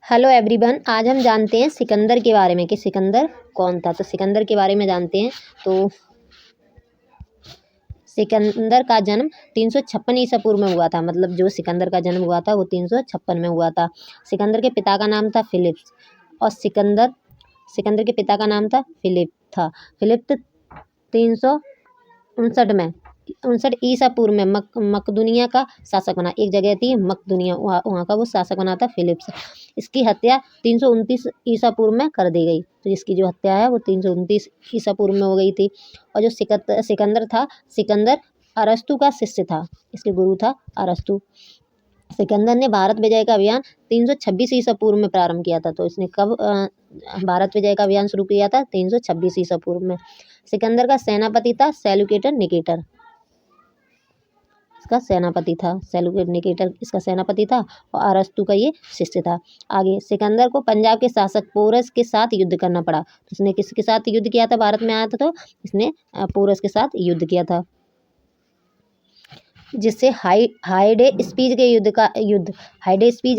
Hello everyone, आज हम जानते हैं सिकंदर के बारे में कि सिकंदर कौन था। तो सिकंदर के बारे में जानते हैं। तो सिकंदर का जन्म 356 ईसा पूर्व में हुआ था। मतलब जो सिकंदर का जन्म हुआ था वो 356 में हुआ था। सिकंदर के पिता का नाम था फिलिप्स और सिकंदर के पिता का नाम था फिलिप 359 में 59 ईसा पूर्व में मकदूनिया का शासक बना। एक जगह थी मकदूनिया, वहाँ का वो शासक बना था फिलिप्स। इसकी हत्या 329 ईसा पूर्व में कर दी गई। तो इसकी जो हत्या है वो 329 ईसा पूर्व में हो गई थी। और जो सिकंदर था, सिकंदर अरस्तु का शिष्य था। इसके गुरु था अरस्तु। सिकंदर ने भारत विजय का अभियान 326 ईसा पूर्व में प्रारंभ किया था। तो इसने कब भारत विजय का अभियान शुरू किया था? 326 ईसा पूर्व में। सिकंदर का सेनापति था सेल्यूकेटर निकेटर। इसका सेनापति था सेल्यूकेटर निकेटर, इसका सेनापति था और अरस्तु का ये शिष्य था। आगे सिकंदर को पंजाब के शासक पोरस के साथ युद्ध करना पड़ा। तो इसने किसके साथ युद्ध किया था? भारत में आया था तो इसने पोरस के साथ युद्ध किया था, जिससे हाइडेस्पीज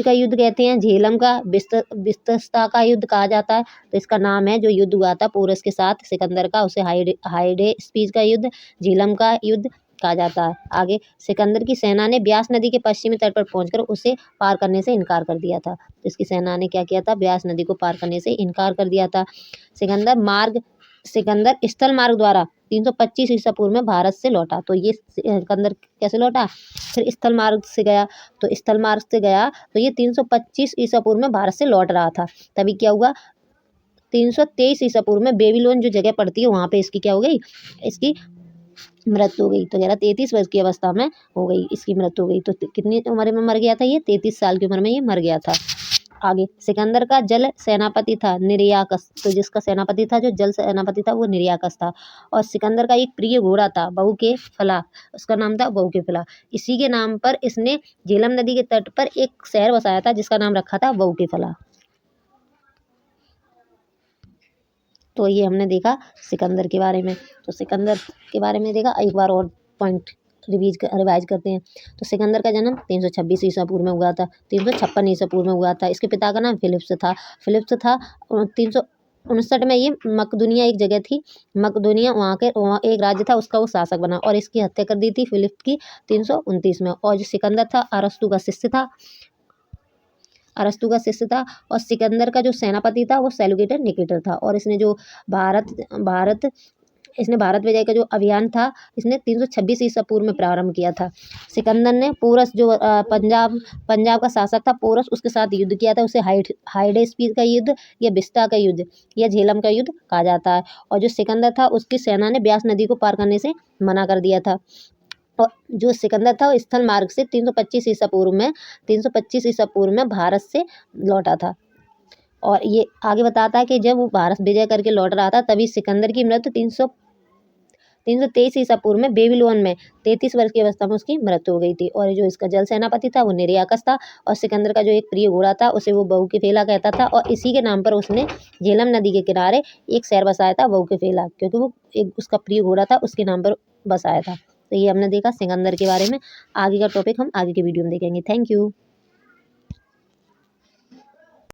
का युद्ध कहते हैं। झेलम का बिस्तस्ता का युद्ध कहा जाता है। तो इसका नाम है जो युद्ध हुआ था पोरस के साथ सिकंदर का, उसे हाइडेस्पीज का युद्ध, झेलम का युद्ध कहा जाता है। आगे सिकंदर की सेना ने ब्यास नदी के पश्चिमी तट पर पहुंचकर उसे पार करने से इनकार कर दिया था। तो इसकी सेना ने क्या किया था? ब्यास नदी को पार करने से इनकार कर दिया था। सिकंदर स्थल मार्ग द्वारा 325 ईसा पूर्व में भारत से लौटा। तो ये सिकंदर कैसे लौटा? फिर स्थल मार्ग से गया। तो स्थल मार्ग से गया तो ये 325 ईसा पूर्व में भारत से लौट रहा था। तभी क्या हुआ? 323 ईसा पूर्व में बेबीलोन जो जगह पड़ती है वहां पे इसकी क्या हो गई? इसकी मृत्यु हो गई। तो 33 वर्ष की अवस्था में हो गई, इसकी मृत्यु हो गई। तो कितनी उम्र में मर गया था ये? 33 साल की उम्र में ये मर गया था। आगे सिकंदर का जल सेनापति था निर्याकस। तो जिसका सेनापति था, जो जल सेनापति था, वो निर्याकस था। और सिकंदर का एक प्रिय घोड़ा था बहु के फला, उसका नाम था बहु के फला। इसी के नाम पर इसने झेलम नदी के तट पर एक शहर बसाया था जिसका नाम रखा था बहु के फला। तो ये हमने देखा सिकंदर के बारे में। तो सिकंदर के बारे में देखा, एक बार और पॉइंट रिवाइज करते हैं। तो सिकंदर का जन्म 326 ईसा पूर्व में हुआ था, 356 ईसा पूर्व में हुआ था। इसके पिता का नाम फिलिप्स था। 359 में ये मकदूनिया एक जगह थी, मकदूनिया वहाँ एक राज्य था, उसका वो शासक बना और इसकी हत्या कर दी थी फिलिप की 329 में। और जो सिकंदर था अरस्तु का शिष्य था और सिकंदर का जो सेनापति था वो सेल्यूकेटर निकेटर था। और इसने जो भारत विजय का जो अभियान था इसने 326 ईसा पूर्व में प्रारंभ किया था। सिकंदर ने पोरस जो पंजाब का शासक था पोरस, उसके साथ युद्ध किया था। उसे हाइडेस्पीज का युद्ध या बिस्ता का युद्ध या झेलम का युद्ध कहा जाता है। और जो सिकंदर था उसकी सेना ने ब्यास नदी को पार करने से मना कर दिया था। और जो सिकंदर था वो स्थल मार्ग से 325 ईसा पूर्व में भारत से लौटा था। और ये आगे बताता है कि जब वो भारत विजय करके लौट रहा था तभी सिकंदर की मृत्यु 323 ईसा पूर्व में बेबीलोन में 33 वर्ष की अवस्था में उसकी मृत्यु हो गई थी। और जो इसका जल सेनापति था वो निर्याकस था। और सिकंदर का जो एक प्रिय घोड़ा था उसे वो बहु के फेला कहता था। और इसी के नाम पर उसने झेलम नदी के किनारे एक शहर बसाया था बहु के फेला, क्योंकि वो एक उसका प्रिय घोड़ा था, उसके नाम पर बसाया था। तो ये हमने देखा सिकंदर के बारे में। आगे का टॉपिक हम आगे के वीडियो में देखेंगे। Thank you.